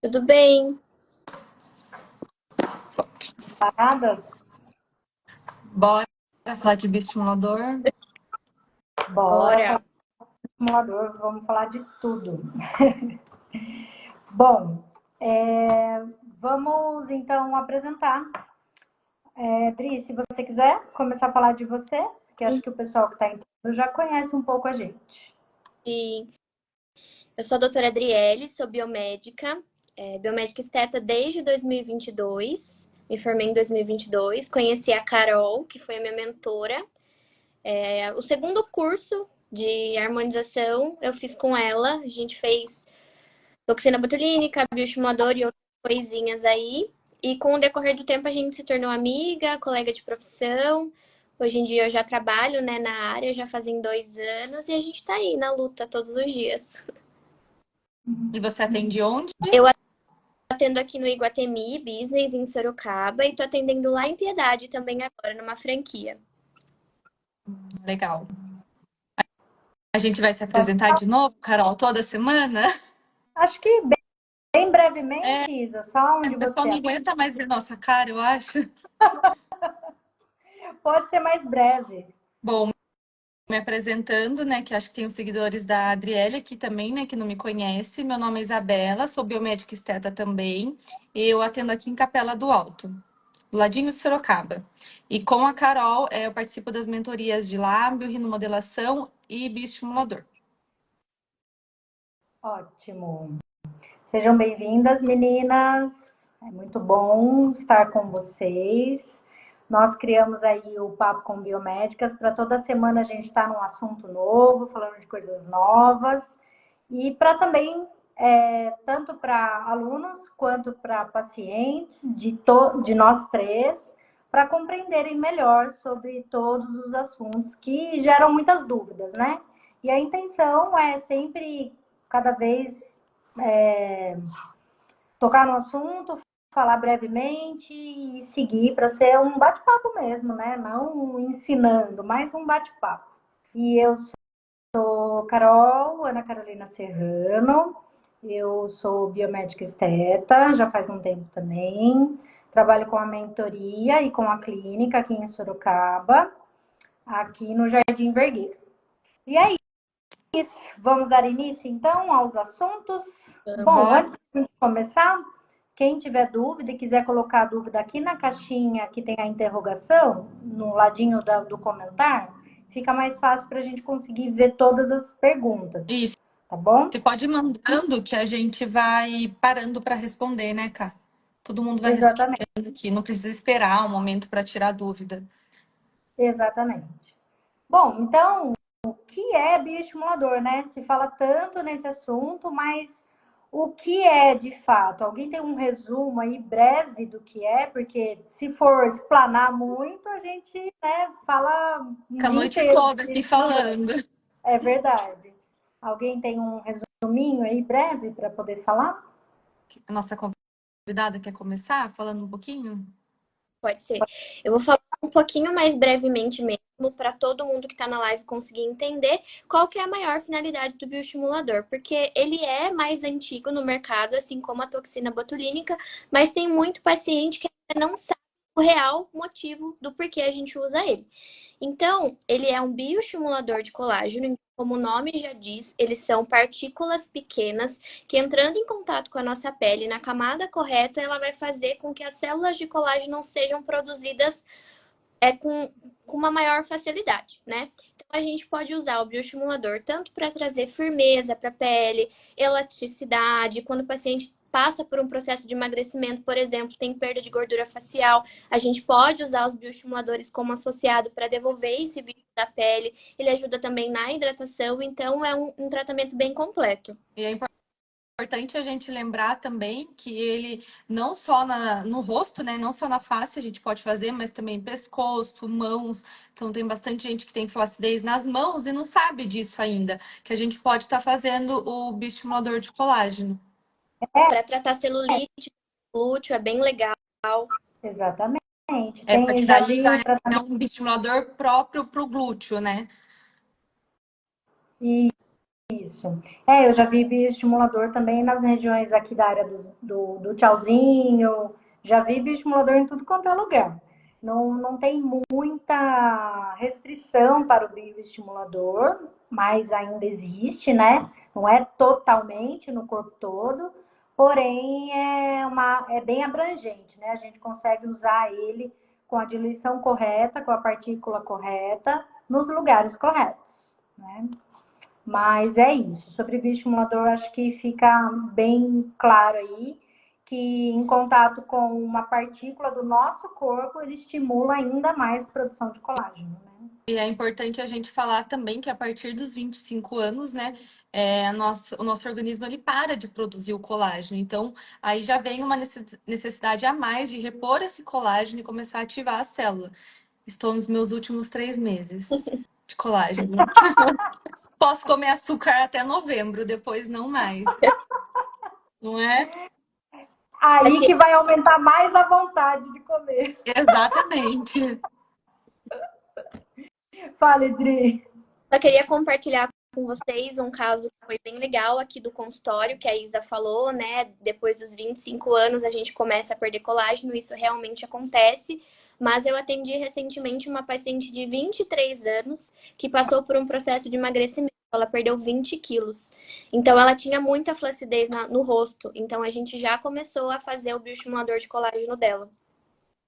Tudo bem? Paradas? Bora falar de bioestimulador? Bora falar Bora. de simulador, vamos falar de tudo. Bom, vamos então apresentar. Dri, se você quiser começar a falar de você, que acho que o pessoal que está entrando já conhece um pouco a gente. E eu sou a doutora Adriele, sou biomédica, biomédica esteta desde 2022. Me formei em 2022. Conheci a Carol, que foi a minha mentora. O segundo curso de harmonização eu fiz com ela. A gente fez toxina botulínica, bioestimulador e outras coisinhas aí. E com o decorrer do tempo a gente se tornou amiga, colega de profissão. Hoje em dia eu já trabalho, né, na área, já fazem 2 anos e a gente tá aí na luta todos os dias. E você atende onde? Eu atendo aqui no Iguatemi Business em Sorocaba e tô atendendo lá em Piedade também agora, numa franquia. Legal. A gente vai se apresentar de novo, Carol, toda semana? Acho que bem É, brevemente, Isa, só onde o pessoal você não é. aguenta mais ver nossa cara, eu acho. Pode ser mais breve. Bom, me apresentando, né, que acho que tem os seguidores da Adriele aqui também, né, que não me conhece. Meu nome é Isabela, sou biomédica esteta também. Eu atendo aqui em Capela do Alto, do ladinho de Sorocaba. E com a Carol, eu participo das mentorias de lábio, rinomodelação e bioestimulador. Ótimo. Sejam bem-vindas, meninas. É muito bom estar com vocês. Nós criamos aí o Papo com Biomédicas para toda semana a gente estar num assunto novo, falando de coisas novas e para também tanto para alunos quanto para pacientes de nós três, para compreenderem melhor sobre todos os assuntos que geram muitas dúvidas, né? E a intenção é sempre cada vez tocar no assunto, falar brevemente e seguir para ser um bate-papo mesmo, né? Não ensinando, mas um bate-papo. E eu sou Carol, Ana Carolina Serrano, eu sou biomédica esteta, já faz um tempo também. Trabalho com a mentoria e com a clínica aqui em Sorocaba, aqui no Jardim Vergueiro. E é isso. Vamos dar início então aos assuntos. Bom, Bora? antes de começar, quem tiver dúvida e quiser colocar a dúvida aqui na caixinha que tem a interrogação, no ladinho do comentário, fica mais fácil para a gente conseguir ver todas as perguntas, Isso. tá bom? Você pode ir mandando que a gente vai parando para responder, né, Cá? Todo mundo vai Exatamente, respondendo aqui, não precisa esperar um momento para tirar dúvida. exatamente. Bom, então, o que é bioestimulador, né? Se fala tanto nesse assunto, mas o que é de fato? Alguém tem um resumo aí breve do que é? Porque se for explanar muito, a gente, né, fala um Fica a dia noite inteiro toda aqui disso. falando. É verdade. Alguém tem um resuminho aí breve para poder falar? A nossa convidada quer começar falando um pouquinho? Pode ser. Eu vou falar um pouquinho mais brevemente mesmo, para todo mundo que está na live conseguir entender qual que é a maior finalidade do bioestimulador, porque ele é mais antigo no mercado, assim como a toxina botulínica, mas tem muito paciente que ainda não sabe o real motivo do porquê a gente usa ele. Então, ele é um bioestimulador de colágeno, como o nome já diz, eles são partículas pequenas que, entrando em contato com a nossa pele na camada correta, ela vai fazer com que as células de colágeno sejam produzidas com uma maior facilidade, né? Então, a gente pode usar o bioestimulador tanto para trazer firmeza para a pele, elasticidade, quando o paciente passa por um processo de emagrecimento, por exemplo, tem perda de gordura facial, a gente pode usar os bioestimuladores como associado para devolver esse vídeo da pele. Ele ajuda também na hidratação, então é um tratamento bem completo. E é importante a gente lembrar também que ele não só no rosto, né? Não só na face a gente pode fazer, mas também pescoço, mãos. Então tem bastante gente que tem flacidez nas mãos e não sabe disso ainda, que a gente pode estar fazendo o bioestimulador de colágeno. Para tratar celulite, glúteo, é bem legal. Exatamente. Essa que Já daí vi já o é tratamento. um bioestimulador próprio para o glúteo, né? Isso. Eu já vi bioestimulador também nas regiões aqui da área do Tchauzinho. Já vi bioestimulador em tudo quanto é lugar. Não tem muita restrição para o bioestimulador, mas ainda existe, né? Não é totalmente no corpo todo, porém é bem abrangente, né? A gente consegue usar ele com a diluição correta, com a partícula correta, nos lugares corretos, né? Mas é isso. Sobre bioestimulador, acho que fica bem claro aí que em contato com uma partícula do nosso corpo, ele estimula ainda mais a produção de colágeno, né? E é importante a gente falar também que a partir dos 25 anos, né, o nosso organismo ele para de produzir o colágeno. Então, aí já vem uma necessidade a mais de repor esse colágeno e começar a ativar a célula. Estou nos meus últimos 3 meses de colágeno. Posso comer açúcar até novembro, depois não mais. Não é? Aí Assim, que vai aumentar mais a vontade de comer. Exatamente. Fale, Dri. só queria compartilhar com vocês um caso que foi bem legal aqui do consultório, que a Isa falou, né? Depois dos 25 anos a gente começa a perder colágeno, isso realmente acontece. Mas eu atendi recentemente uma paciente de 23 anos que passou por um processo de emagrecimento. Ela perdeu 20 quilos. Então, ela tinha muita flacidez no rosto. Então, a gente já começou a fazer o bioestimulador de colágeno dela.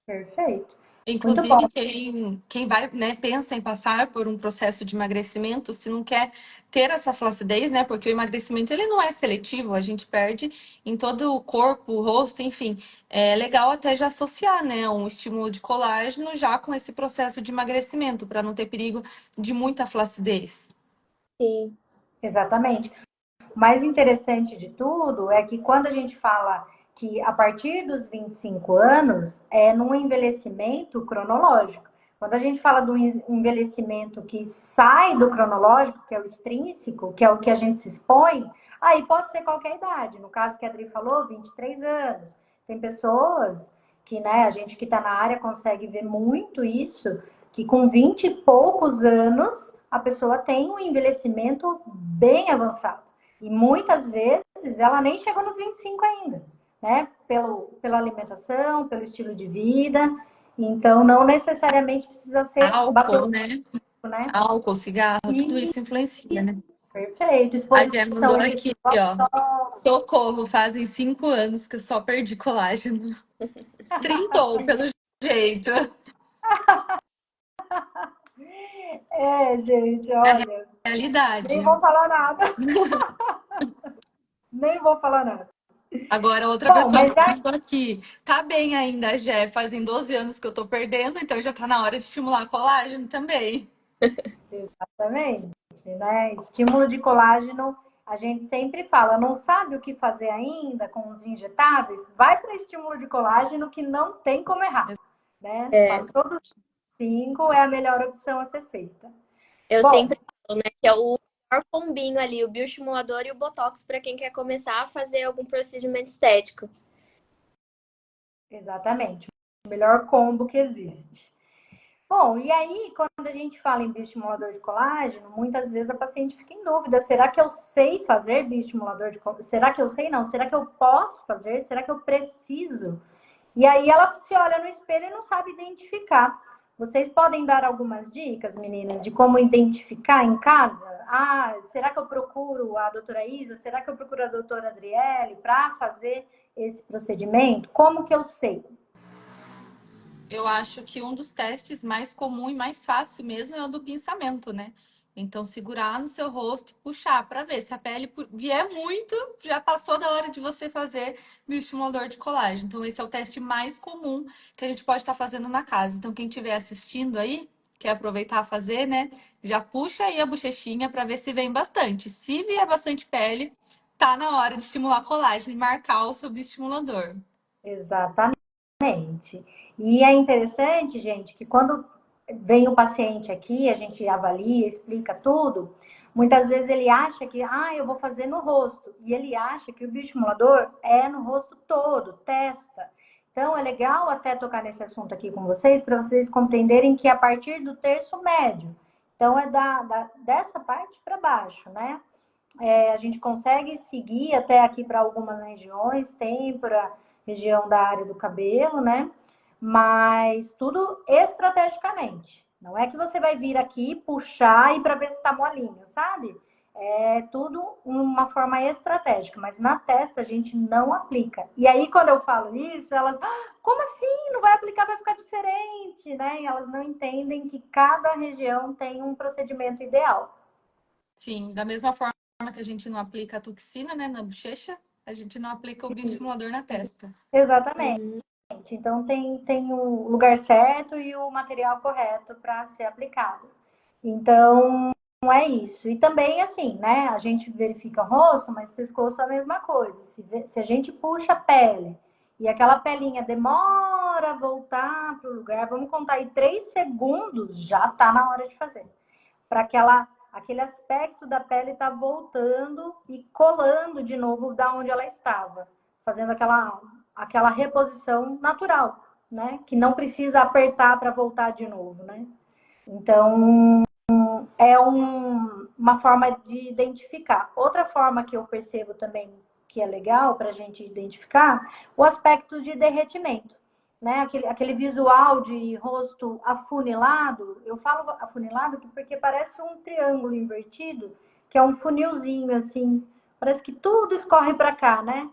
Perfeito. Muito bom. Inclusive, quem vai, né, pensa em passar por um processo de emagrecimento, se não quer ter essa flacidez, né, porque o emagrecimento ele não é seletivo, a gente perde em todo o corpo, o rosto, enfim. É legal até já associar, né, um estímulo de colágeno já com esse processo de emagrecimento, para não ter perigo de muita flacidez. Sim. Exatamente. O mais interessante de tudo é que quando a gente fala que a partir dos 25 anos é num envelhecimento cronológico. Quando a gente fala do envelhecimento que sai do cronológico, que é o extrínseco, que é o que a gente se expõe, aí pode ser qualquer idade. No caso que a Adri falou, 23 anos. Tem pessoas que, né, a gente que está na área consegue ver muito isso, que com 20 e poucos anos a pessoa tem um envelhecimento bem avançado. E muitas vezes ela nem chegou nos 25 ainda, né? Pela alimentação, pelo estilo de vida. Então, não necessariamente precisa ser Álcool, né? né? Álcool, cigarro, tudo E isso influencia, né? perfeito. A Gé mandou Exposição aqui, excessiva ao ó. sol. Socorro, fazem 5 anos que eu só perdi colágeno. Trintou, pelo jeito. Gente, É olha, a nem realidade. vou falar nada. Nem vou falar nada. Agora, outra Bom, pessoa mas já mandou aqui. Tá bem ainda, Gé. Fazem 12 anos que eu tô perdendo, então já tá na hora de estimular colágeno também. exatamente, né? Estímulo de colágeno, a gente sempre fala, não sabe o que fazer ainda com os injetáveis? Vai para estímulo de colágeno que não tem como errar, né? Passou dos 5 é a melhor opção a ser feita. Eu Bom, sempre falo, né, que é o maior combinho ali, o bioestimulador e o botox para quem quer começar a fazer algum procedimento estético. exatamente, o melhor combo que existe. Bom, e aí, quando a gente fala em bioestimulador de colágeno, muitas vezes a paciente fica em dúvida: será que eu sei fazer bioestimulador de colágeno? Será que eu sei? Não. Será que eu posso fazer? Será que eu preciso? E aí ela se olha no espelho e não sabe identificar. Vocês podem dar algumas dicas, meninas, de como identificar em casa? Ah, será que eu procuro a doutora Isa? Será que eu procuro a doutora Adriele para fazer esse procedimento? Como que eu sei? Eu acho que um dos testes mais comum e mais fácil mesmo é o do pinçamento, né? Então, segurar no seu rosto e puxar para ver se a pele vier muito, já passou da hora de você fazer bioestimulador de colágeno. Então, esse é o teste mais comum que a gente pode estar fazendo na casa. Então, quem estiver assistindo aí, quer aproveitar a fazer, né? Já puxa aí a bochechinha para ver se vem bastante. Se vier bastante pele, tá na hora de estimular colágeno e marcar o seu bioestimulador. Exatamente. E é interessante, gente, que quando vem o paciente aqui, a gente avalia, explica tudo, muitas vezes ele acha que, eu vou fazer no rosto. E ele acha que o bioestimulador é no rosto todo, testa. Então, é legal até tocar nesse assunto aqui com vocês, para vocês compreenderem que a partir do terço médio, então é dessa parte para baixo, né? a gente consegue seguir até aqui para algumas regiões, tem para região da área do cabelo, né? Mas tudo estrategicamente. Não é que você vai vir aqui puxar e para ver se está molinho, sabe? É tudo uma forma estratégica, mas na testa a gente não aplica. E aí, quando eu falo isso, elas, como assim? Não vai aplicar, vai ficar diferente, né? E elas não entendem que cada região tem um procedimento ideal. Sim, da mesma forma que a gente não aplica a toxina, né, na bochecha, a gente não aplica o bioestimulador na testa. Exatamente. Então tem o lugar certo e o material correto para ser aplicado. Então, não é isso. E também, assim, né? A gente verifica o rosto, mas pescoço é a mesma coisa. Se a gente puxa a pele e aquela pelinha demora a voltar para o lugar, vamos contar aí 3 segundos, já está na hora de fazer. Para aquele aspecto da pele estar tá voltando e colando de novo da onde ela estava, fazendo aquela reposição natural, né? Que não precisa apertar para voltar de novo, né? Então, é uma forma de identificar. Outra forma que eu percebo também que é legal para a gente identificar, o aspecto de derretimento. Né? Aquele visual de rosto afunilado, eu falo afunilado porque parece um triângulo invertido, que é um funilzinho assim, parece que tudo escorre para cá, né?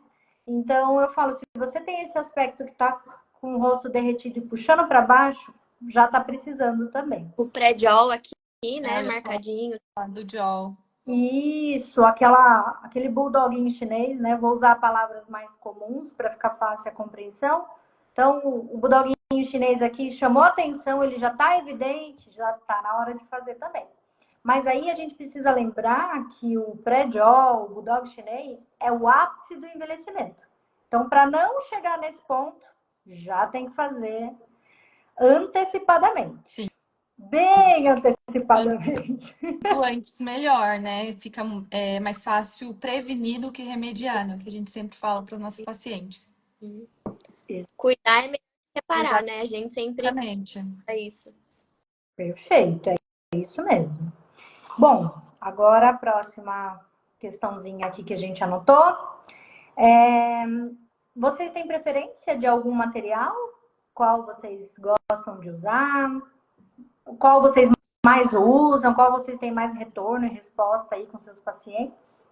Então eu falo, se você tem esse aspecto que está com o rosto derretido e puxando para baixo, já está precisando também. O pré-jol aqui, né, marcadinho. Do Jol. Isso, aquele bulldoguinho chinês, né? Vou usar palavras mais comuns para ficar fácil a compreensão. Então, o bulldoguinho chinês aqui chamou atenção, ele já está evidente, já está na hora de fazer também. Mas aí a gente precisa lembrar que o pré-jol, o bulldog chinês, é o ápice do envelhecimento. Então, para não chegar nesse ponto, já tem que fazer antecipadamente. Sim. Bem antecipadamente. Quanto antes, melhor, né? Fica mais fácil prevenir do que remediar, né? Que a gente sempre fala para os nossos pacientes. Cuidar é melhor que reparar, né? A gente sempre Exatamente. é isso. Perfeito, é isso mesmo. Bom, agora a próxima questãozinha aqui que a gente anotou. Vocês têm preferência de algum material? Qual vocês gostam de usar? Qual vocês mais usam? Qual vocês têm mais retorno e resposta aí com seus pacientes?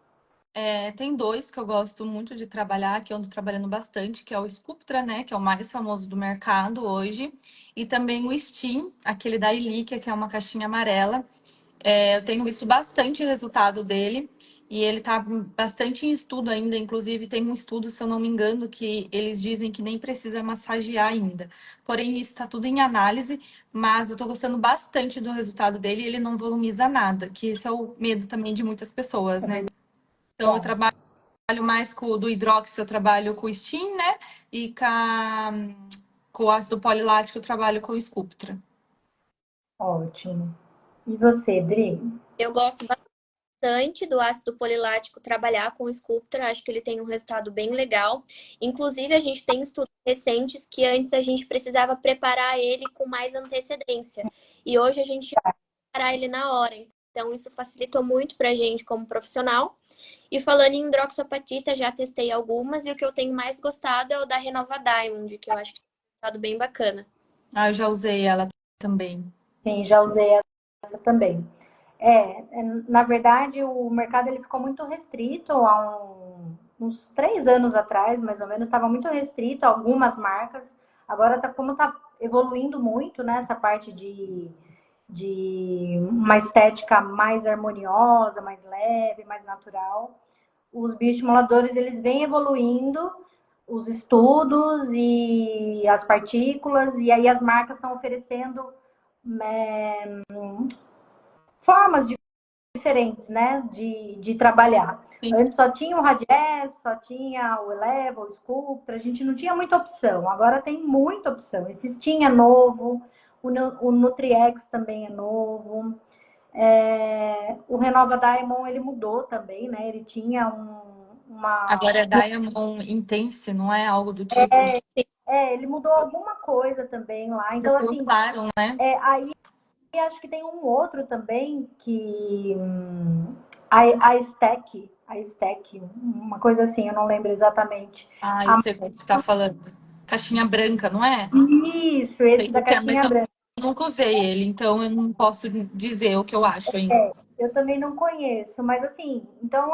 Tem 2 que eu gosto muito de trabalhar, que eu ando trabalhando bastante, que é o Sculptra, né? Que é o mais famoso do mercado hoje. E também o Steam, aquele da Ilikia, que é uma caixinha amarela. Eu tenho visto bastante resultado dele. E ele está bastante em estudo ainda. Inclusive, tem um estudo, se eu não me engano, que eles dizem que nem precisa massagear ainda. Porém, isso está tudo em análise. Mas eu estou gostando bastante do resultado dele e ele não volumiza nada. Que esse é o medo também de muitas pessoas, né? Então, eu trabalho mais com o do hidróxido, eu trabalho com o Steam, né? E com o ácido polilático, eu trabalho com o Sculptra. Ótimo. E você, Dri? Eu gosto bastante do ácido polilático trabalhar com o Sculptra, acho que ele tem um resultado bem legal. Inclusive, a gente tem estudos recentes que antes a gente precisava preparar ele com mais antecedência. E hoje a gente preparar ele na hora. Então, isso facilitou muito pra gente como profissional. E falando em hidroxapatita, já testei algumas e o que eu tenho mais gostado é o da Renova Diamond, que eu acho que tem um resultado bem bacana. Eu já usei ela também. Sim, já usei essa também. Na verdade, o mercado ele ficou muito restrito há uns 3 anos atrás, mais ou menos, estava muito restrito a algumas marcas. Agora, como está evoluindo muito, né, essa parte de uma estética mais harmoniosa, mais leve, mais natural, os bioestimuladores eles vêm evoluindo, os estudos e as partículas, e aí as marcas estão oferecendo formas diferentes, né, de trabalhar. Sim. Antes só tinha o Radiesse, só tinha o Eleva, o Sculptra, a gente não tinha muita opção. Agora tem muita opção. Esse Steam é novo, o Nutriex também é novo. O Renova Diamond, ele mudou também, né? Ele tinha uma... Agora é Diamond Intense, não é algo do tipo? ele mudou alguma coisa também lá. Então, Vocês assim, usaram, né? aí acho que tem um outro também que a Stack, uma coisa assim, eu não lembro exatamente. Ah, eu sei o que você está falando. Caixinha branca, não é? Isso, esse Sei da o que é, mas caixinha eu branca. nunca usei ele, então eu não posso dizer o que eu acho ainda. Eu também não conheço, mas assim, então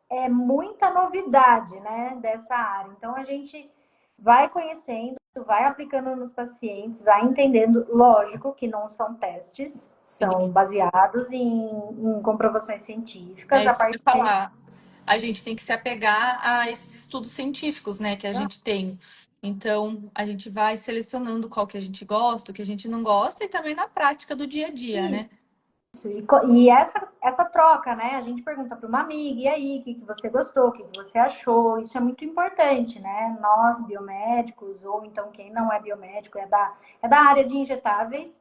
é muita novidade, né, dessa área. Então a gente vai conhecendo, vai aplicando nos pacientes, vai entendendo. Lógico que não são testes, são Sim. baseados em comprovações científicas É a isso que eu ia partir falar. A gente tem que se apegar a esses estudos científicos, né, que a gente tem. Então, a gente vai selecionando qual que a gente gosta, o que a gente não gosta, e também na prática do dia a dia, disso. né? E essa troca, né? A gente pergunta para uma amiga, e aí, o que você gostou, o que você achou? Isso é muito importante, né? Nós, biomédicos, ou então quem não é biomédico, é da área de injetáveis,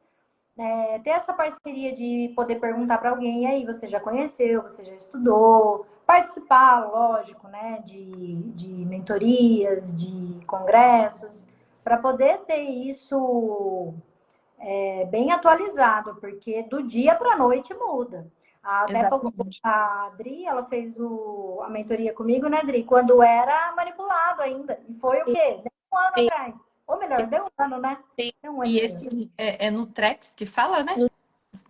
ter essa parceria de poder perguntar para alguém, e aí, você já conheceu, você já estudou, participar, lógico, né? De mentorias, de congressos, para poder ter isso bem atualizado, porque do dia para a noite muda. Até Exatamente. a Adri, ela fez a mentoria comigo, né, Adri? Quando era manipulado ainda. E foi o quê? Deu um ano Sim, atrás. Ou melhor, deu um ano, né? sim. Deu um E aninho. esse é Nutrex que fala, né? No-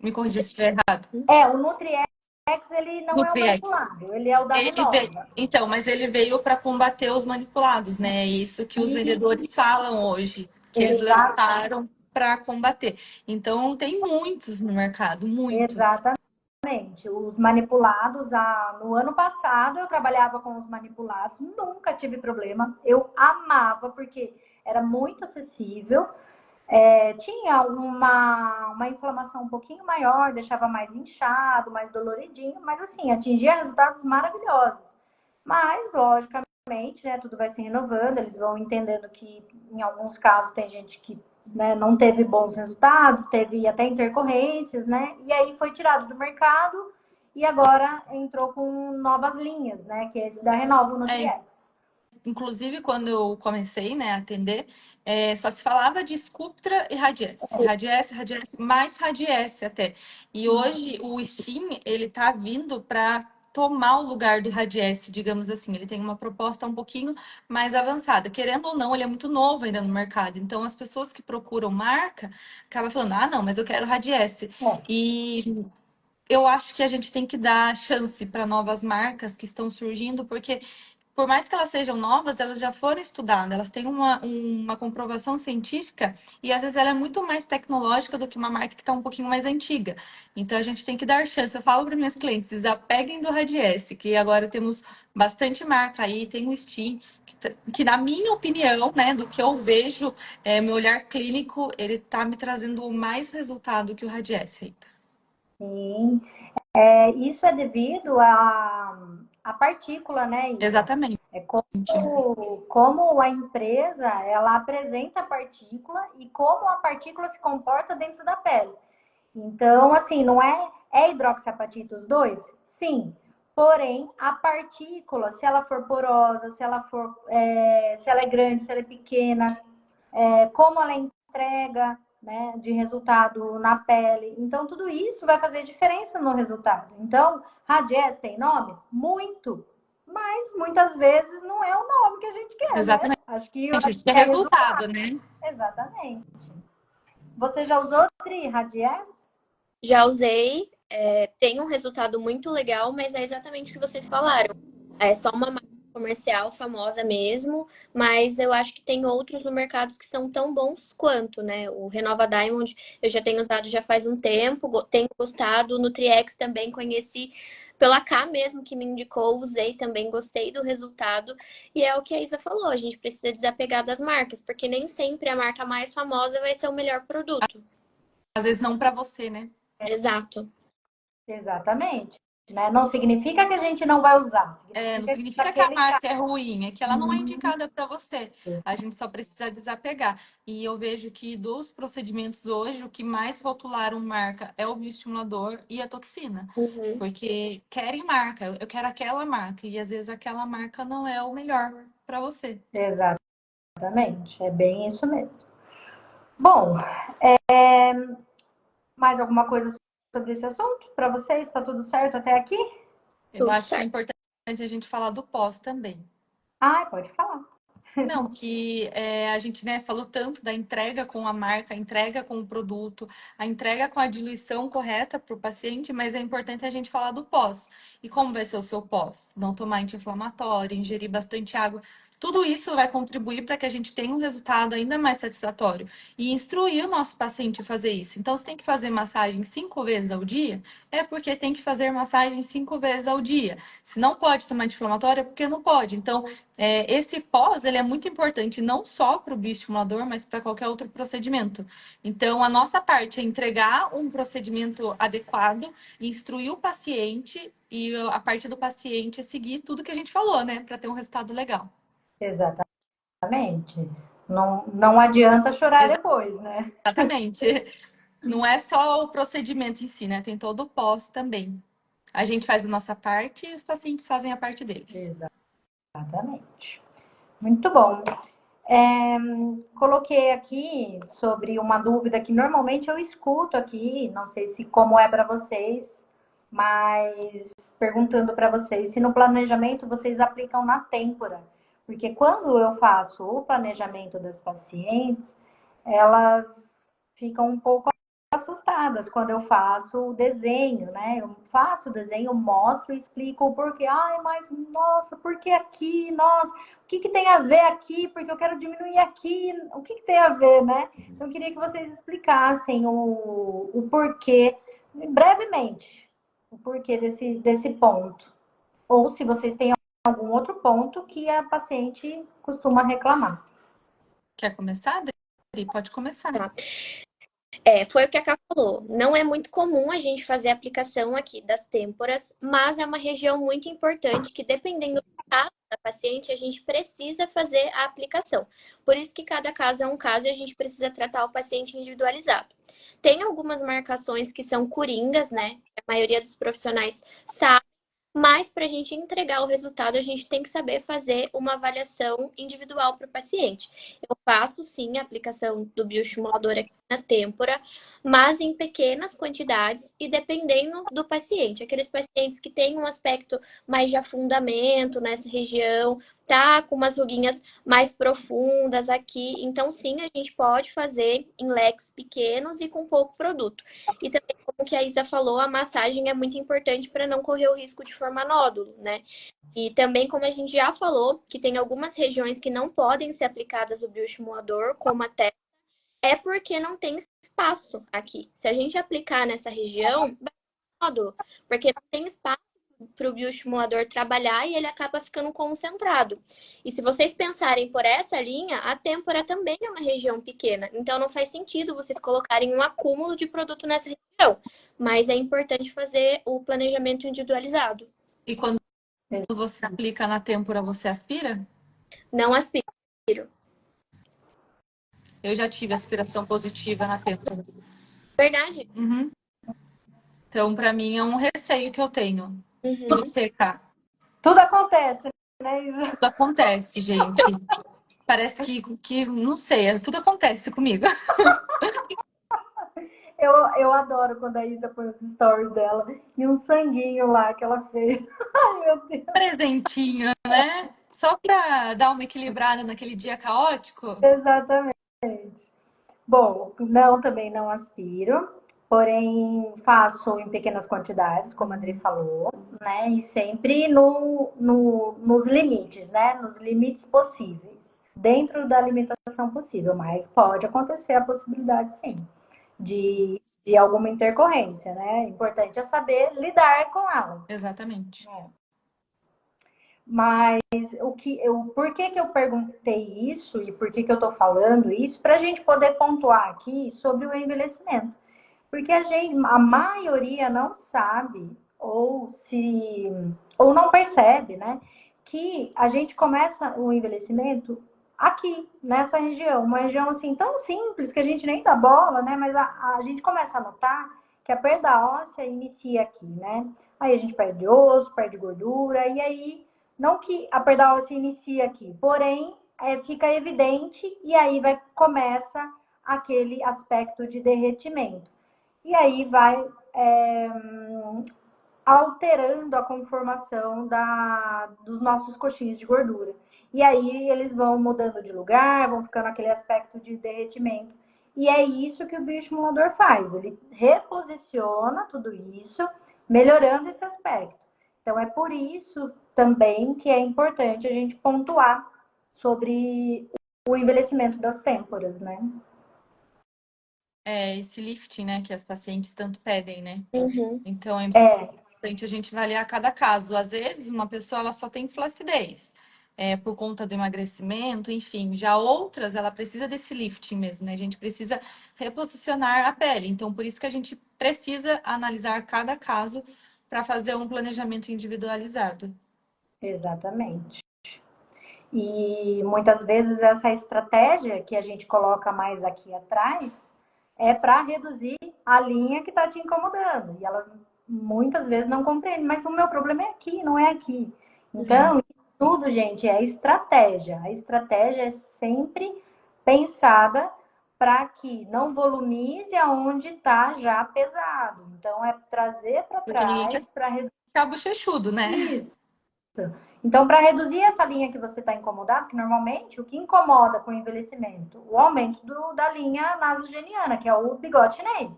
Me corrija se estiver errado. O Nutriex, ele não é o Nutriex. manipulado, ele é o da Ele veio, Renova. então, mas ele veio para combater os manipulados, né? É isso que os E, vendedores falam hoje, que eles exa- lançaram para combater. Então, tem muitos no mercado, muitos. exatamente. Os manipulados, no ano passado eu trabalhava com os manipulados, nunca tive problema. Eu amava, porque era muito acessível. Tinha uma inflamação um pouquinho maior, deixava mais inchado, mais doloridinho, mas assim, atingia resultados maravilhosos. Mas, logicamente, né, tudo vai se renovando, eles vão entendendo que em alguns casos tem gente que, né, não teve bons resultados, teve até intercorrências, né? E aí foi tirado do mercado e agora entrou com novas linhas, né? Que é esse da Renova É, Nutriex. inclusive, quando eu comecei, né, a atender, só se falava de Sculptra e Radiesse. Radiesse, Radiesse, mais Radiesse até. E hoje o Steam, ele tá vindo para tomar o lugar do Radiesse, digamos assim. Ele tem uma proposta um pouquinho mais avançada. Querendo ou não, ele é muito novo ainda no mercado. Então, as pessoas que procuram marca acabam falando, ah, não, mas eu quero Radiesse. E eu acho que a gente tem que dar chance para novas marcas que estão surgindo, porque por mais que elas sejam novas, elas já foram estudadas, elas têm uma comprovação científica e às vezes ela é muito mais tecnológica do que uma marca que está um pouquinho mais antiga. Então a gente tem que dar chance. Eu falo para minhas clientes, desapeguem do Radiesse, que agora temos bastante marca aí, tem o Steam, que na minha opinião, né, do que eu vejo, meu olhar clínico, ele está me trazendo mais resultado que o Radiesse ainda. Sim. Isso é devido à partícula, né, Isa? Exatamente. É como a empresa ela apresenta a partícula e como a partícula se comporta dentro da pele. Então, assim, não é hidroxiapatita os dois? Sim. Porém, a partícula, se ela for porosa, se ela é grande, se ela é pequena, como ela entrega, né, de resultado na pele. Então, tudo isso vai fazer diferença no resultado. Então, Radiesse tem nome? Muito. Mas muitas vezes não é o nome que a gente quer, né? Exatamente. Acho que A gente quer é resultado. resultado, né? Exatamente. Você já usou Radiesse? Já usei, tem um resultado muito legal, mas é exatamente o que vocês falaram. É só uma marca comercial famosa mesmo, mas eu acho que tem outros no mercado que são tão bons quanto, né? O Renova Diamond eu já tenho usado já faz um tempo, tenho gostado. O Nutriex também conheci pela K mesmo que me indicou, usei também, gostei do resultado. E é o que a Isa falou, a gente precisa desapegar das marcas, porque nem sempre a marca mais famosa vai ser o melhor produto. Às vezes não para você, né? Exato. Exatamente. Né? Não significa que a gente não vai usar, Não significa que significa que a naquele caso. marca é ruim, é que ela não é indicada para você. A gente só precisa desapegar. E eu vejo que dos procedimentos hoje, o que mais rotularam marca é o bioestimulador e a toxina. Uhum. Porque querem marca, eu quero aquela marca. E às vezes aquela marca não é o melhor para você. Exatamente, é bem isso mesmo. Bom, mais alguma coisa sobre esse assunto? Para vocês, está tudo certo até aqui? Eu Tudo acho que é certo. importante a gente falar do pós também. Ah, pode falar. Não, que a gente, né, falou tanto da entrega com a marca, a entrega com o produto, a entrega com a diluição correta para o paciente, mas é importante a gente falar do pós. E como vai ser o seu pós? Não tomar anti-inflamatório, ingerir bastante água. Tudo isso vai contribuir para que a gente tenha um resultado ainda mais satisfatório e instruir o nosso paciente a fazer isso. Então, se tem que fazer massagem 5 vezes ao dia, é porque tem que fazer massagem 5 vezes ao dia. Se não pode tomar anti-inflamatório, é porque não pode. Então, esse pós, ele é muito importante não só para o bioestimulador, mas para qualquer outro procedimento. Então, a nossa parte é entregar um procedimento adequado, instruir o paciente e a parte do paciente é seguir tudo que a gente falou, né, para ter um resultado legal. Exatamente. Não, não adianta chorar depois, né? Exatamente. Não é só o procedimento em si, né? Tem todo o pós também. A gente faz a nossa parte e os pacientes fazem a parte deles. Exatamente. Muito bom. É, coloquei aqui sobre uma dúvida que normalmente eu escuto aqui, não sei se como é para vocês, mas perguntando para vocês se no planejamento vocês aplicam na têmpora. Porque quando eu faço o planejamento das pacientes, elas ficam um pouco assustadas quando eu faço o desenho, né? Eu faço o desenho, mostro e explico o porquê. Ai, mas nossa, por que aqui? Nossa, o que tem a ver aqui? Porque eu quero diminuir aqui. O que tem a ver, né? Então, eu queria que vocês explicassem o porquê, brevemente, o porquê desse ponto. Ou se vocês têm algum outro ponto que a paciente costuma reclamar. Quer começar, Adri? Pode começar. Tá. Foi o que a Ká falou. Não é muito comum a gente fazer a aplicação aqui das têmporas, mas é uma região muito importante que, dependendo do caso da paciente, a gente precisa fazer a aplicação. Por isso que cada caso é um caso e a gente precisa tratar o paciente individualizado. Tem algumas marcações que são coringas, né? A maioria dos profissionais sabe. Mas para a gente entregar o resultado, a gente tem que saber fazer uma avaliação individual para o paciente. Eu faço sim a aplicação do bioestimulador aqui na têmpora, mas em pequenas quantidades e dependendo do paciente. Aqueles pacientes que têm um aspecto mais de afundamento nessa região, tá com umas ruguinhas mais profundas aqui. Então, sim, a gente pode fazer em leques pequenos e com pouco produto. E também, como que a Isa falou, a massagem é muito importante para não correr o risco de formar nódulo, né? E também, como a gente já falou, que tem algumas regiões que não podem ser aplicadas o bioestimulador, como a testa, é porque não tem espaço aqui. Se a gente aplicar nessa região, vai ter nódulo, porque não tem espaço para o bioestimulador trabalhar e ele acaba ficando concentrado. E se vocês pensarem por essa linha, a têmpora também é uma região pequena. Então não faz sentido vocês colocarem um acúmulo de produto nessa região. Mas é importante fazer o planejamento individualizado. E quando você aplica na têmpora, você aspira? Não aspiro. Eu já tive aspiração positiva na têmpora. Verdade. Uhum. Então, para mim, é um receio que eu tenho. E Uhum. você, Cá? Tudo acontece, né, Isa? Tudo acontece, gente. Parece que, não sei, tudo acontece comigo. Eu adoro quando a Isa põe os stories dela e um sanguinho lá que ela fez. Ai, meu Deus. Presentinho, né? Só para dar uma equilibrada naquele dia caótico. Exatamente. Bom, não, também não aspiro, porém faço em pequenas quantidades, como a Adri falou, né? E sempre nos limites, né? Nos limites possíveis, dentro da alimentação possível, mas pode acontecer a possibilidade, sim, de alguma intercorrência, né? Importante é saber lidar com ela. Exatamente. Mas por que eu perguntei isso e por que eu estou falando isso? Para a gente poder pontuar aqui sobre o envelhecimento. Porque a maioria não sabe ou não percebe, né? Que a gente começa o envelhecimento aqui, nessa região. Uma região assim tão simples que a gente nem dá bola, né? Mas a gente começa a notar que a perda óssea inicia aqui, né? Aí a gente perde osso, perde gordura, e aí não que a perda óssea inicia aqui, porém fica evidente e aí começa aquele aspecto de derretimento. E aí vai alterando a conformação dos nossos coxins de gordura. E aí eles vão mudando de lugar, vão ficando aquele aspecto de derretimento. E é isso que o bioestimulador faz. Ele reposiciona tudo isso, melhorando esse aspecto. Então é por isso também que é importante a gente pontuar sobre o envelhecimento das têmporas, né? Esse lifting, né, que as pacientes tanto pedem, né? Uhum. Então, é importante a gente avaliar cada caso. Às vezes, uma pessoa ela só tem flacidez, por conta do emagrecimento, enfim. Já outras, ela precisa desse lifting mesmo, né? A gente precisa reposicionar a pele. Então, por isso que a gente precisa analisar cada caso para fazer um planejamento individualizado. Exatamente. E muitas vezes essa estratégia que a gente coloca mais aqui atrás é para reduzir a linha que está te incomodando. E elas muitas vezes não compreendem, mas o meu problema é aqui, não é aqui. Então, tudo, gente, é estratégia. A estratégia é sempre pensada para que não volumize aonde está já pesado. Então, é trazer para Porque ninguém quer trás para reduzir ficar bochechudo, né? isso. Então, para reduzir essa linha que você está incomodado, que normalmente o que incomoda com o envelhecimento? O aumento da linha nasogeniana, que é o bigode chinês.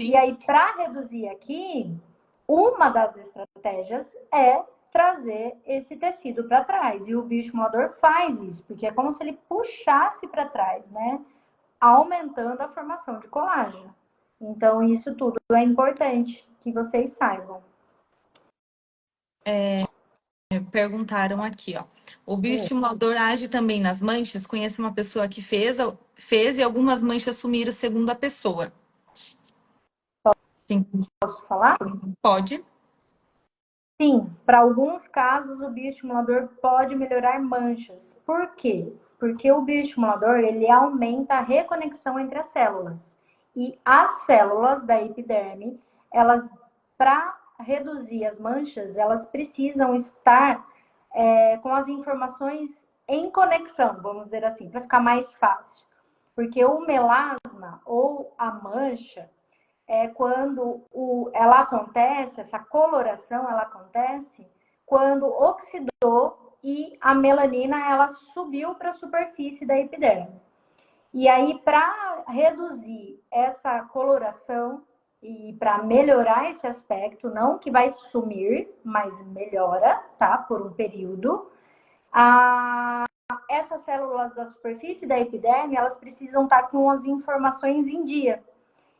Sim. E aí, para reduzir aqui, uma das estratégias é trazer esse tecido para trás. E o bioestimulador faz isso, porque é como se ele puxasse para trás, né? Aumentando a formação de colágeno. Então, isso tudo é importante que vocês saibam. Perguntaram aqui, ó. O bioestimulador age também nas manchas? Conheço uma pessoa que fez e algumas manchas sumiram segundo a pessoa. Posso falar? Pode. Sim, para alguns casos o bioestimulador pode melhorar manchas. Por quê? Porque o bioestimulador ele aumenta a reconexão entre as células. E as células da epiderme, elas, para reduzir as manchas, elas precisam estar com as informações em conexão, vamos dizer assim, para ficar mais fácil. Porque o melasma ou a mancha, quando ela acontece, essa coloração ela acontece quando oxidou e a melanina ela subiu para a superfície da epiderme. E aí, para reduzir essa coloração e para melhorar esse aspecto, não que vai sumir, mas melhora, tá? Por um período, essas células da superfície da epiderme, elas precisam estar com as informações em dia.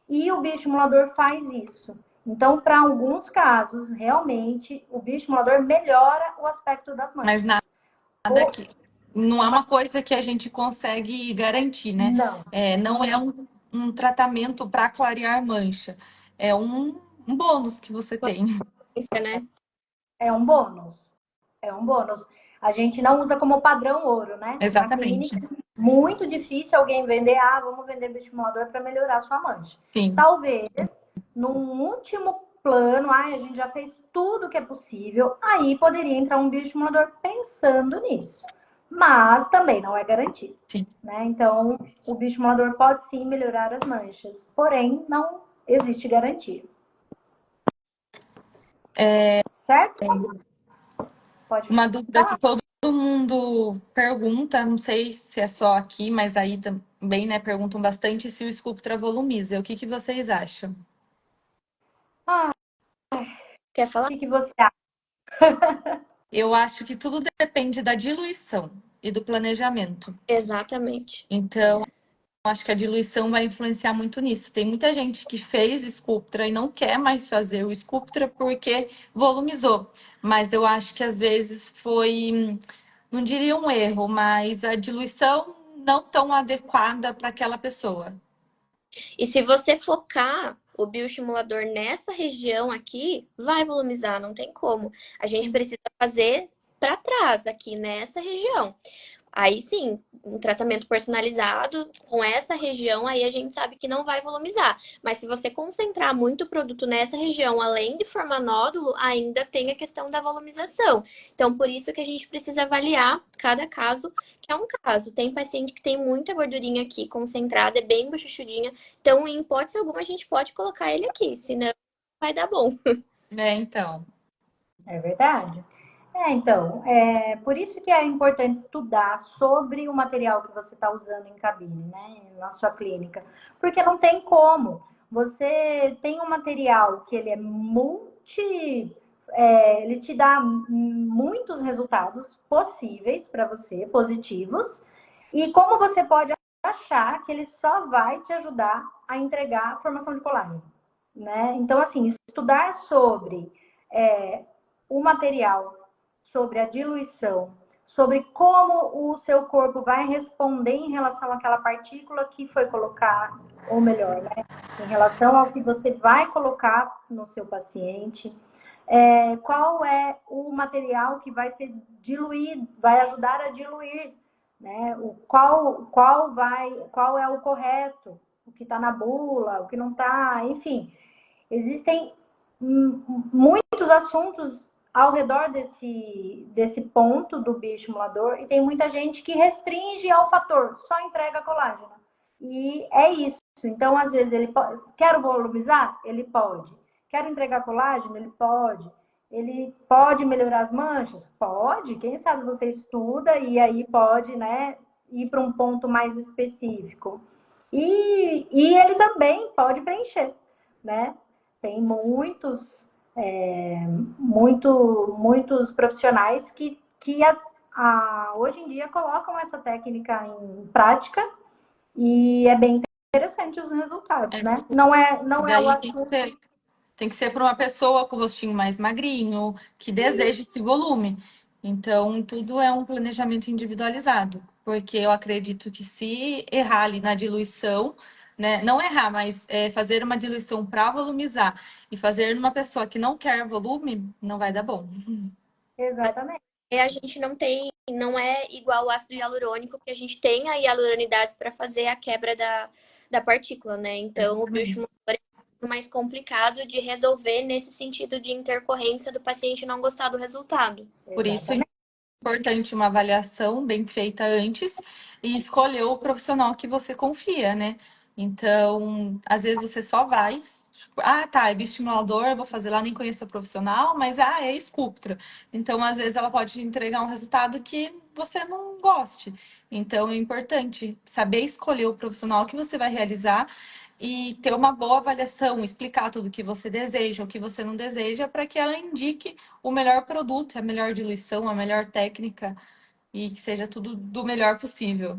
E o bioestimulador faz isso. Então, para alguns casos, realmente, o bioestimulador melhora o aspecto das manchas. Mas nada que... Não é uma coisa que a gente consegue garantir, né? Não. Não é um tratamento para clarear mancha. É um bônus que você tem. Né? É um bônus. É um bônus. A gente não usa como padrão ouro, né? Exatamente. Na clínica, muito difícil alguém vender, vamos vender bioestimulador para melhorar a sua mancha. Sim. Talvez, num último plano, a gente já fez tudo que é possível, aí poderia entrar um bioestimulador pensando nisso. Mas também não é garantido. Sim. Né? Então, o bioestimulador pode sim melhorar as manchas, porém, não existe garantia. Certo? Pode Uma dúvida que todo mundo pergunta, não sei se é só aqui, mas aí também, né, perguntam bastante se o Sculptra volumiza. O que vocês acham? Quer falar? O que você acha? Eu acho que tudo depende da diluição e do planejamento. Exatamente. Então, acho que a diluição vai influenciar muito nisso. Tem muita gente que fez Sculptra e não quer mais fazer o Sculptra porque volumizou. Mas eu acho que às vezes foi, não diria um erro, mas a diluição não tão adequada para aquela pessoa. E se você focar o bioestimulador nessa região aqui, vai volumizar, não tem como. A gente precisa fazer para trás aqui nessa região. Aí sim, um tratamento personalizado com essa região, aí a gente sabe que não vai volumizar. Mas se você concentrar muito produto nessa região, além de formar nódulo, ainda tem a questão da volumização. Então, por isso que a gente precisa avaliar cada caso, que é um caso. Tem paciente que tem muita gordurinha aqui concentrada, é bem bochechudinha. Então, em hipótese alguma, a gente pode colocar ele aqui, senão vai dar bom. Então. É verdade. Então, por isso que é importante estudar sobre o material que você está usando em cabine, né, na sua clínica, porque não tem como. Você tem um material que ele é ele te dá muitos resultados possíveis para você, positivos, e como você pode achar que ele só vai te ajudar a entregar a formação de colágeno, né? Então, assim, estudar sobre o material, sobre a diluição, sobre como o seu corpo vai responder em relação àquela partícula que foi colocar, ou melhor, né, em relação ao que você vai colocar no seu paciente, qual é o material que vai ser diluído, vai ajudar a diluir, né? Qual é o correto, o que está na bula, o que não está, enfim. Existem muitos assuntos ao redor desse ponto do bioestimulador e tem muita gente que restringe ao fator, só entrega colágeno. E é isso. Então, às vezes, ele pode. Quero volumizar? Ele pode. Quero entregar colágeno? Ele pode. Ele pode melhorar as manchas? Pode. Quem sabe você estuda e aí pode, né, ir para um ponto mais específico. E ele também pode preencher, né? Tem muitos profissionais que hoje em dia colocam essa técnica em prática e é bem interessante os resultados, né? Não é o Daí tem que assunto. ser. Tem que ser para uma pessoa com o rostinho mais magrinho, que deseja esse volume. Então, tudo é um planejamento individualizado, porque eu acredito que se errar ali na diluição, né, não errar, mas fazer uma diluição para volumizar e fazer numa pessoa que não quer volume, não vai dar bom. Exatamente. A gente não é igual o ácido hialurônico, que a gente tem a hialuronidase para fazer a quebra da partícula, né? Então, o bioestimulador é muito mais complicado de resolver nesse sentido de intercorrência do paciente não gostar do resultado. Por isso é Exatamente. importante uma avaliação bem feita antes e escolher o profissional que você confia, né? Então, às vezes você só vai, tipo, tá, é bioestimulador, eu vou fazer lá, nem conheço a profissional, mas é Sculptra. Então, às vezes ela pode te entregar um resultado que você não goste. Então, é importante saber escolher o profissional que você vai realizar e ter uma boa avaliação, explicar tudo o que você deseja, o que você não deseja, para que ela indique o melhor produto, a melhor diluição, a melhor técnica e que seja tudo do melhor possível.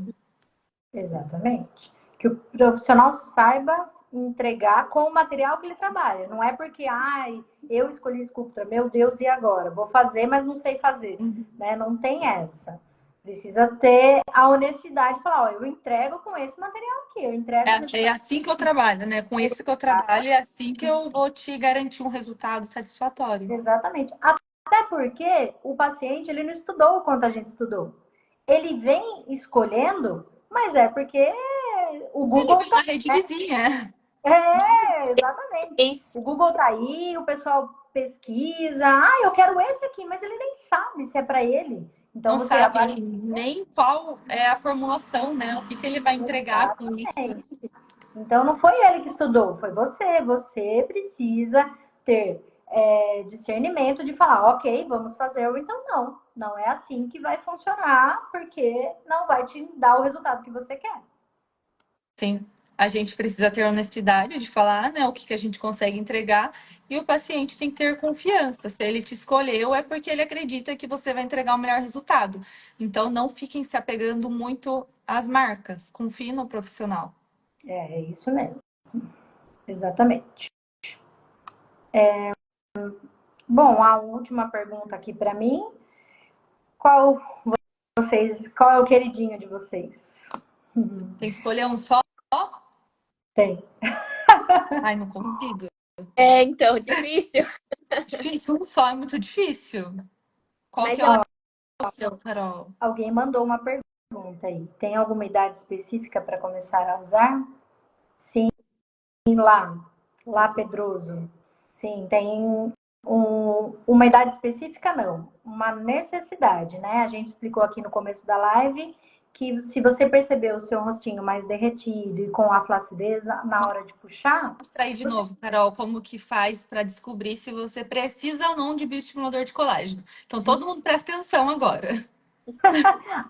Exatamente. Que o profissional saiba entregar com o material que ele trabalha. Não é porque, eu escolhi Sculptra, meu Deus, e agora? Vou fazer, mas não sei fazer. Né? Não tem essa. Precisa ter a honestidade de falar, eu entrego com esse material aqui, eu entrego com esse É assim que eu trabalho, né? Com esse que eu trabalho, é assim que eu vou te garantir um resultado satisfatório. Exatamente. Até porque o paciente ele não estudou o quanto a gente estudou. Ele vem escolhendo, mas é porque o Ele Google viu na rede vizinha. exatamente. Isso. O Google tá aí, o pessoal pesquisa. Eu quero esse aqui, mas ele nem sabe se é para ele. Então Não você sabe avalia. nem qual é a formulação, né? O que ele vai entregar com isso. Então não foi ele que estudou, foi você. Você precisa ter discernimento de falar, ok, vamos fazer, ou então não. Não é assim que vai funcionar, porque não vai te dar o resultado que você quer. Sim, a gente precisa ter honestidade de falar, né, o que que a gente consegue entregar e o paciente tem que ter confiança. Se ele te escolheu, é porque ele acredita que você vai entregar o melhor resultado. Então, não fiquem se apegando muito às marcas. Confie no profissional. É isso mesmo. Exatamente. Bom, a última pergunta aqui para mim. Qual qual é o queridinho de vocês? Tem que escolher um só? Tem. Ai, não consigo. Então, difícil. Difícil, um só é muito difícil. Qual Mas que é eu o acho seu, Carol? Alguém mandou uma pergunta aí. Tem alguma idade específica para começar a usar? Sim, lá Pedroso. Sim, tem uma idade específica, não. Uma necessidade, né? A gente explicou aqui no começo da live que que se você perceber o seu rostinho mais derretido e com a flacidez na hora de puxar, Mostra aí de novo, Carol, como que faz para descobrir se você precisa ou não de bioestimulador de colágeno. Então, todo mundo presta atenção agora.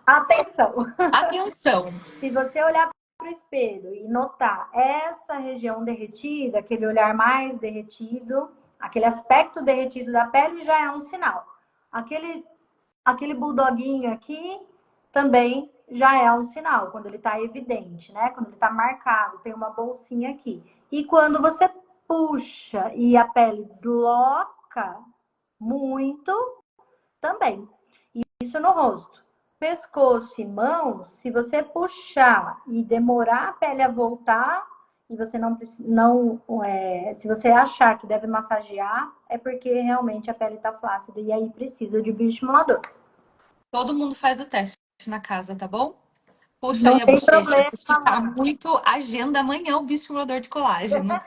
atenção! Atenção! Se você olhar para o espelho e notar essa região derretida, aquele olhar mais derretido, aquele aspecto derretido da pele já é um sinal. Aquele bulldoguinho aqui também já é um sinal, quando ele está evidente, né? Quando ele está marcado, tem uma bolsinha aqui. E quando você puxa e a pele desloca muito, também. Isso no rosto. Pescoço e mãos, se você puxar e demorar a pele a voltar, e você se você achar que deve massagear, é porque realmente a pele está flácida e aí precisa de bioestimulador. Todo mundo faz o teste na casa, tá bom? Puxa Não aí a tem bochecha. problema, Se esticar muito, agenda amanhã o bioestimulador de colágeno.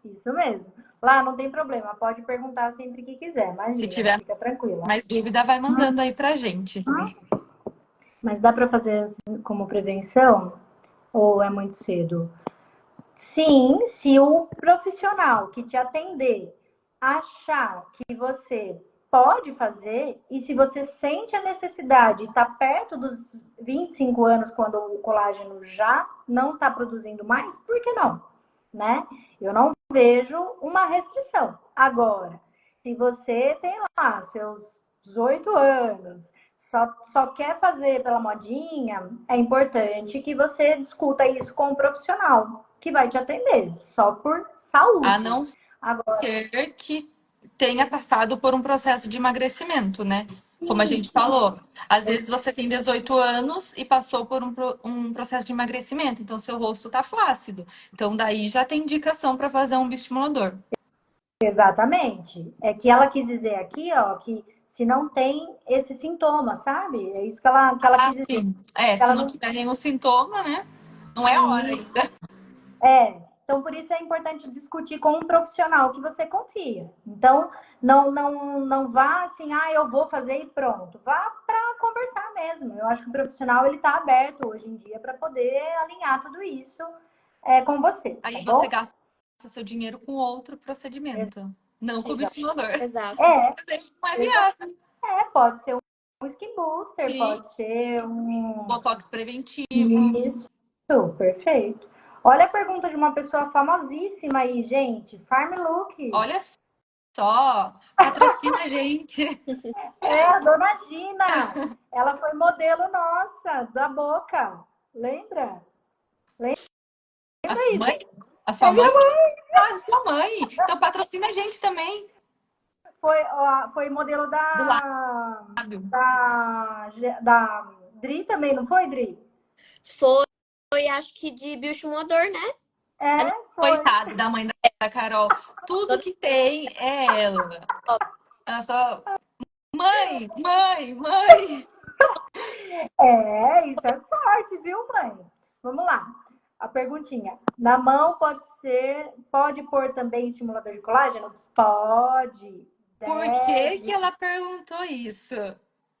isso mesmo. Lá não tem problema, pode perguntar sempre que quiser, Se imagina, tiver fica tranquila. mais dúvida, vai mandando aí pra gente. Mas dá para fazer assim, como prevenção ou é muito cedo? Sim, se o profissional que te atender achar que você pode fazer, e se você sente a necessidade e está perto dos 25 anos, quando o colágeno já não está produzindo mais, por que não? Né? Eu não vejo uma restrição. Agora, se você tem lá seus 18 anos, só quer fazer pela modinha, é importante que você discuta isso com um profissional que vai te atender, só por A saúde. não Agora, ser que tenha passado por um processo de emagrecimento, né? Como a gente falou, às vezes você tem 18 anos e passou por um processo de emagrecimento, então seu rosto tá flácido. Então daí já tem indicação para fazer um bioestimulador. exatamente. É que ela quis dizer aqui, ó, que se não tem esse sintoma, sabe? É isso que ela Ah, quis dizer. sim. É, se Ela não não. tiver nenhum sintoma, né? Não é hora ainda. Então, por isso é importante discutir com um profissional que você confia. Então, não vá assim, eu vou fazer e pronto. Vá para conversar mesmo. Eu acho que o profissional ele está aberto hoje em dia para poder alinhar tudo isso com você, tá Aí você bom? gasta seu dinheiro com outro procedimento, não com o bioestimulador. Exato. É, Não é viável. pode ser um skin booster, E pode ser um. botox preventivo. Isso, perfeito. Olha a pergunta de uma pessoa famosíssima aí, gente. Farm Look. Olha só, patrocina a gente. A dona Gina. Ela foi modelo nossa, da Boca. Lembra? A Lembra sua aí, mãe? gente? A sua É minha mãe? mãe. Ah, a sua mãe. Então patrocina a gente também. Foi modelo Do da, lábio. da, da Dri também, não foi, Dri? Foi, acho que de bioestimulador, né? Foi. Coitada da mãe da Carol. Tudo que tem é ela. Ela só. Mãe, mãe, mãe. Isso é sorte, viu, mãe? Vamos lá. A perguntinha. Na mão pode pôr também estimulador de colágeno? Pode, Por que que deve. ela perguntou isso?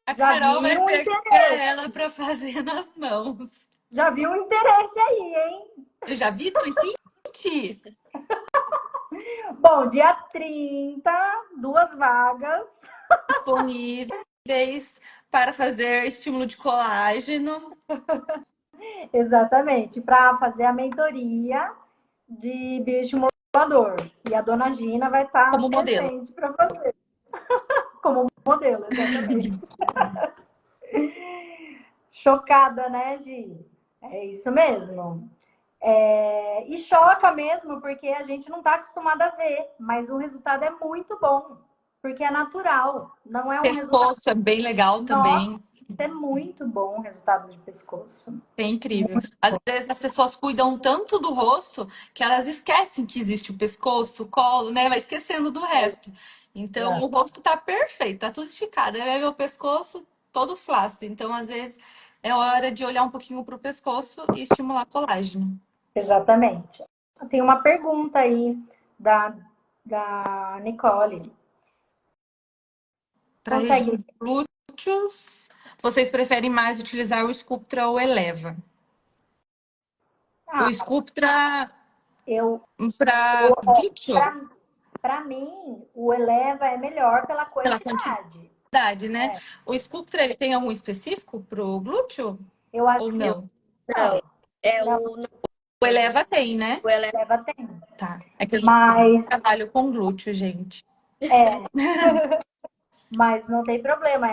A Já Carol vai vi um pegar interesse. ela pra fazer nas mãos. Já vi um interesse aí, hein? Eu já vi, também senti. Bom, dia 30, 2 vagas. Disponíveis para fazer estímulo de colágeno. Exatamente, para fazer a mentoria de bioestimulador. E a dona Gina vai estar Como modelo. presente para fazer. Como modelo, exatamente. Chocada, né, Gi? É isso mesmo. E choca mesmo, porque a gente não está acostumado a ver, mas o resultado é muito bom, porque é natural, não é um resultado. Pescoço é bem legal Nossa, também. é muito bom o resultado de pescoço. É incrível. Às vezes as pessoas cuidam tanto do rosto que elas esquecem que existe o pescoço, o colo, né? Vai esquecendo do resto. Então o rosto tá perfeito, tá tudo esticado. Aí vai ver o pescoço todo flácido. Então, às vezes, é hora de olhar um pouquinho pro pescoço e estimular colágeno. Exatamente. Tem uma pergunta aí da Nicole. Para região Consegue? dos glúteos, Vocês preferem mais utilizar o Sculptra ou Eleva? O Sculptra Eu, para glúteo, para mim, o Eleva é melhor pela pela quantidade. quantidade, né? É, O Sculptra, ele tem algum específico pro glúteo eu ou acho que não? Não, é não, O Eleva tem, né? o Eleva. Eleva tem. Tá. É que eu Mas, trabalho com glúteo, gente. é, mas não tem problema.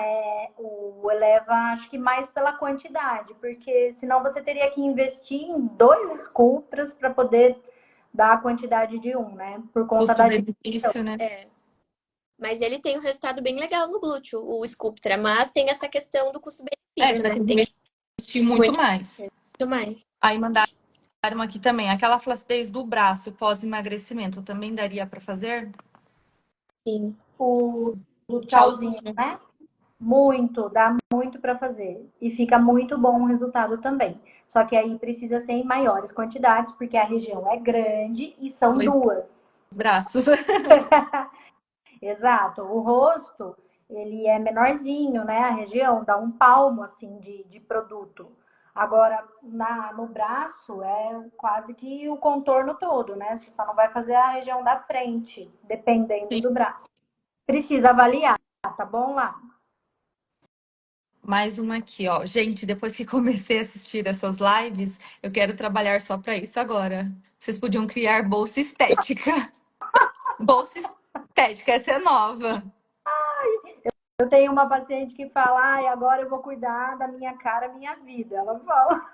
O Eleva, acho que mais pela quantidade, porque senão você teria que investir em 2 Sculptras para poder dar a quantidade de um, né? Por conta da digestão. Custo-benefício, né? É. Mas ele tem um resultado bem legal no glúteo, o Sculptra, mas tem essa questão do É, custo-benefício, você né? tem Tem que que investir muito muito, mais. muito mais. Aí mandaram aqui também, aquela flacidez do braço pós-emagrecimento, também daria para fazer? Sim. O do tchauzinho, Tchauzinho. né? Muito, dá muito para fazer. E fica muito bom o resultado também. Só que aí precisa ser em maiores quantidades, porque a região é grande e são 2. Braços. Exato. O rosto, ele é menorzinho, né? A região dá um palmo, assim, de produto. Agora, no braço, é quase que o contorno todo, né? Você só não vai fazer a região da frente, dependendo Sim. do braço. Precisa avaliar, tá bom lá? Mais uma aqui, ó. Gente, depois que comecei a assistir essas lives, eu quero trabalhar só para isso agora. Vocês podiam criar bolsa estética. Bolsa estética, essa é nova. Eu tenho uma paciente que fala, ai, agora eu vou cuidar da minha cara, minha vida. Ela fala.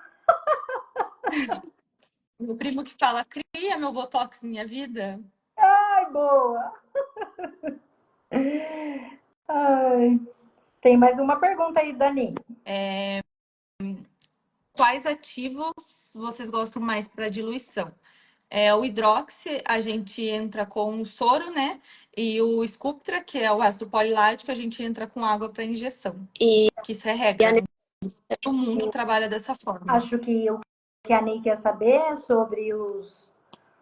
Meu primo que fala, cria meu botox minha vida. Ai, boa. Ai. Tem mais uma pergunta aí, Dani. Quais ativos vocês gostam mais para diluição? O hidroxi, a gente entra com o soro, né? E o Sculptra, que é o ácido polilático, a gente entra com água para injeção. E, Que isso é e a regra. Todo mundo trabalha dessa forma. Acho que o que a Ney quer saber é sobre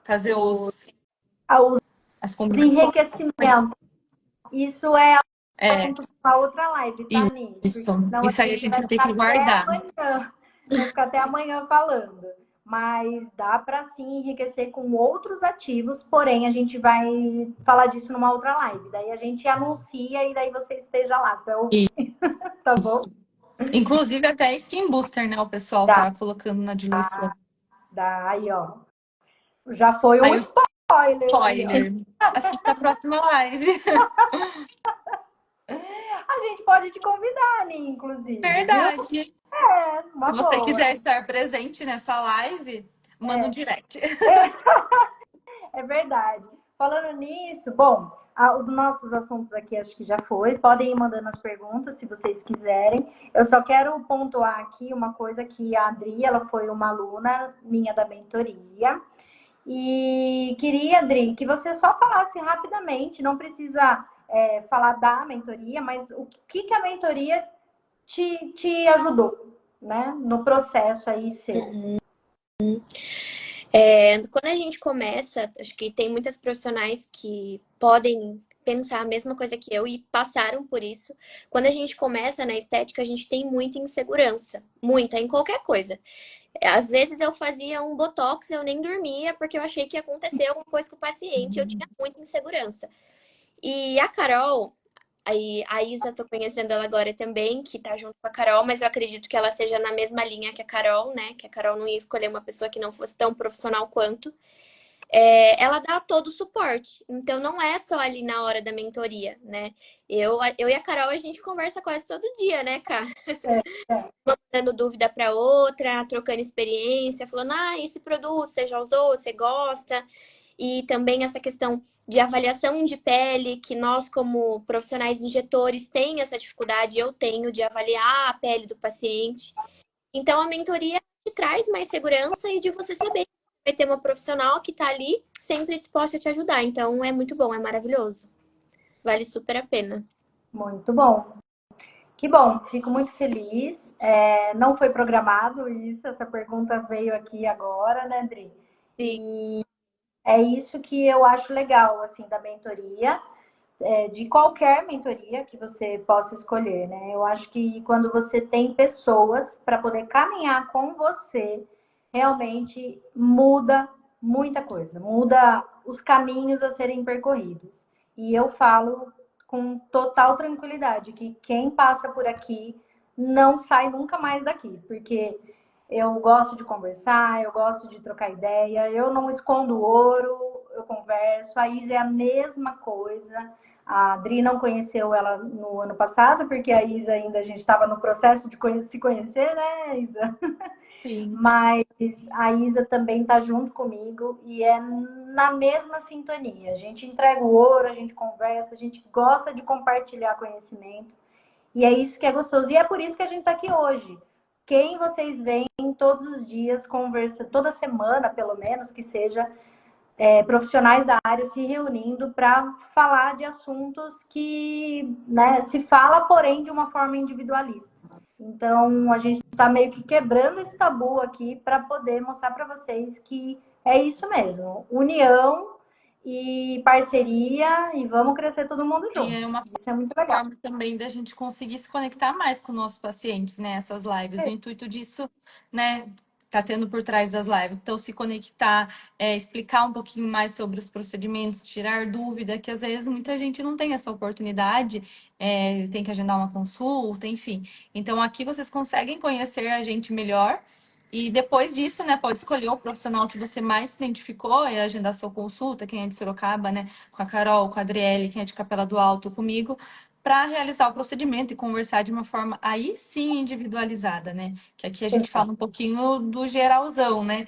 Fazer os as combinações. enriquecimentos. Isso é É, assunto para outra live, tá, Ney? Porque isso. senão a Isso aí a gente vai gente tem ficar que até guardar. amanhã. Vai ficar até amanhã falando. Mas dá para sim enriquecer com outros ativos, porém a gente vai falar disso numa outra live. Daí a gente anuncia e daí você esteja lá para ouvir. Tá bom? Isso. Inclusive até skin booster, né? O pessoal Dá, tá colocando na diluição. dá. Aí, ó. Já foi um Aí o spoiler aí, ó. spoiler. Assista a próxima live. A gente pode te convidar, Aninha, inclusive, viu? Verdade. É, Se uma você boa. quiser estar presente nessa live, manda um direct. É verdade. Falando nisso, bom, os nossos assuntos aqui acho que já foi. Podem ir mandando as perguntas se vocês quiserem. Eu só quero pontuar aqui uma coisa que a Adri, ela foi uma aluna minha da mentoria. E queria, Adri, que você só falasse rapidamente, não precisa falar da mentoria, mas o que a mentoria te ajudou, né? No processo aí seu. quando a gente começa, acho que tem muitas profissionais que podem pensar a mesma coisa que eu e passaram por isso. Quando a gente começa na estética, a gente tem muita insegurança, muita, em qualquer coisa. Às vezes eu fazia um botox, eu nem dormia porque eu achei que ia acontecer alguma coisa com o paciente, eu tinha muita insegurança. E a Carol, aí a Isa, tô conhecendo ela agora também, que tá junto com a Carol, mas eu acredito que ela seja na mesma linha que a Carol, né? Que a Carol não ia escolher uma pessoa que não fosse tão profissional quanto. Ela dá todo o suporte. Então não é só ali na hora da mentoria, né? Eu e a Carol, a gente conversa quase todo dia, né, cara? Dando dúvida para outra, trocando experiência, falando, esse produto você já usou, você gosta? E também essa questão de avaliação de pele, que nós, como profissionais injetores, tem essa dificuldade, eu tenho, de avaliar a pele do paciente. Então, a mentoria te traz mais segurança e de você saber que vai ter uma profissional que está ali sempre disposta a te ajudar. Então, é muito bom, é maravilhoso. Vale super a pena. Muito bom. Que bom, fico muito feliz. Não foi programado isso, essa pergunta veio aqui agora, né, Adri? Sim. E é isso que eu acho legal, assim, da mentoria, de qualquer mentoria que você possa escolher, né? Eu acho que quando você tem pessoas para poder caminhar com você, realmente muda muita coisa, muda os caminhos a serem percorridos. E eu falo com total tranquilidade que quem passa por aqui não sai nunca mais daqui, porque eu gosto de conversar, eu gosto de trocar ideia, eu não escondo ouro, eu converso. A Isa é a mesma coisa. A Adri não conheceu ela no ano passado, porque a Isa ainda a gente estava no processo de se conhecer, né, Isa? Sim. Mas a Isa também está junto comigo e é na mesma sintonia. A gente entrega o ouro, a gente conversa, a gente gosta de compartilhar conhecimento. E é isso que é gostoso. E é por isso que a gente está aqui hoje. Quem vocês veem todos os dias, conversa, toda semana, pelo menos, que seja, profissionais da área se reunindo para falar de assuntos que, né, se fala, porém, de uma forma individualista. Então, a gente está meio que quebrando esse tabu aqui para poder mostrar para vocês que é isso mesmo. União e parceria e vamos crescer todo mundo E junto. é uma Isso é muito legal. forma também da gente conseguir se conectar mais com nossos pacientes, né? Essas lives. O intuito disso, né, tá tendo por trás das lives. Então, se conectar, explicar um pouquinho mais sobre os procedimentos, tirar dúvida, que às vezes muita gente não tem essa oportunidade, tem que agendar uma consulta, enfim. Então, aqui vocês conseguem conhecer a gente melhor. E depois disso, né, pode escolher o profissional que você mais se identificou e agendar sua consulta, quem é de Sorocaba, né, com a Carol, com a Adriele, quem é de Capela do Alto, comigo, para realizar o procedimento e conversar de uma forma aí sim individualizada, né? Que aqui a gente fala um pouquinho do geralzão, né?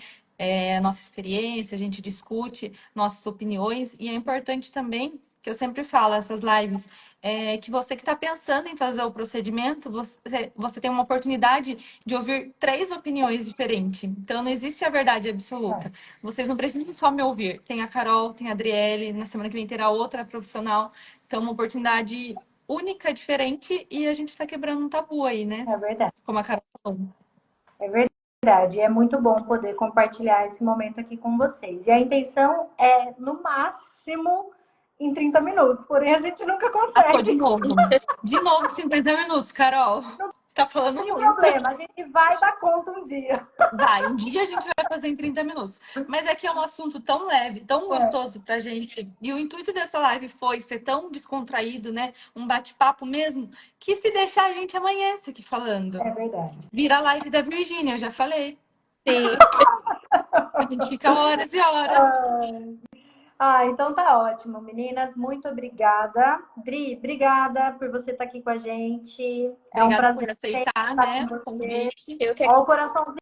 A nossa experiência, a gente discute nossas opiniões e é importante também, que eu sempre falo, essas lives, que você que está pensando em fazer o procedimento, você tem uma oportunidade de ouvir 3 opiniões diferentes. Então, não existe a verdade absoluta. Vocês não precisam só me ouvir. Tem a Carol, tem a Adriele, na semana que vem terá outra profissional. Então, uma oportunidade única, diferente, e a gente está quebrando um tabu aí, né? É verdade. Como a Carol falou. É verdade. É muito bom poder compartilhar esse momento aqui com vocês. E a intenção é, no máximo, em 30 minutos. Porém, a gente nunca Passou de consegue. novo. De novo, 50 minutos, Carol. Você tá falando Não tem muito. problema. A gente vai dar conta um dia. Vai, um dia a gente vai fazer em 30 minutos. Mas é que é um assunto tão leve, tão gostoso pra gente. E o intuito dessa live foi ser tão descontraído, né? Um bate-papo mesmo, que se deixar a gente amanhece aqui falando. É verdade. Vira a live da Virgínia, eu já falei. Sim. A gente fica horas e horas. Então tá ótimo, meninas. Muito obrigada. Dri, obrigada por você estar aqui com a gente. É um Obrigada por prazer aceitar, estar né, com o você. convite. Eu que Ó o coraçãozinho.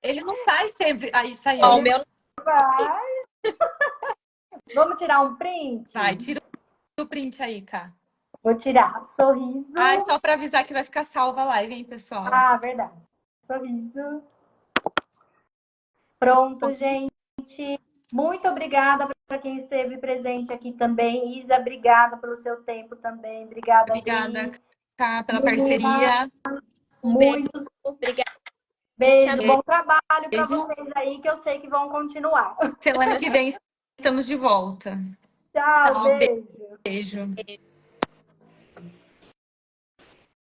Ele não sai sempre. Aí Ó, o saiu. meu Vai. Vamos tirar um print? Vai, tira o print aí, Cá. Vou tirar. Sorriso. Ah, só para avisar que vai ficar salva a live, hein, pessoal? Ah, verdade. Sorriso. Pronto, gente. Muito obrigada para quem esteve presente aqui também. Isa, obrigada pelo seu tempo também. Obrigada, Obrigada, Adri. Cá, pela Menina, parceria. um beijo. muito Obrigada. beijo, bom trabalho para Beijo. vocês aí, que eu sei que vão continuar. Semana que vem estamos de volta. Tchau, Tchau, beijo. beijo.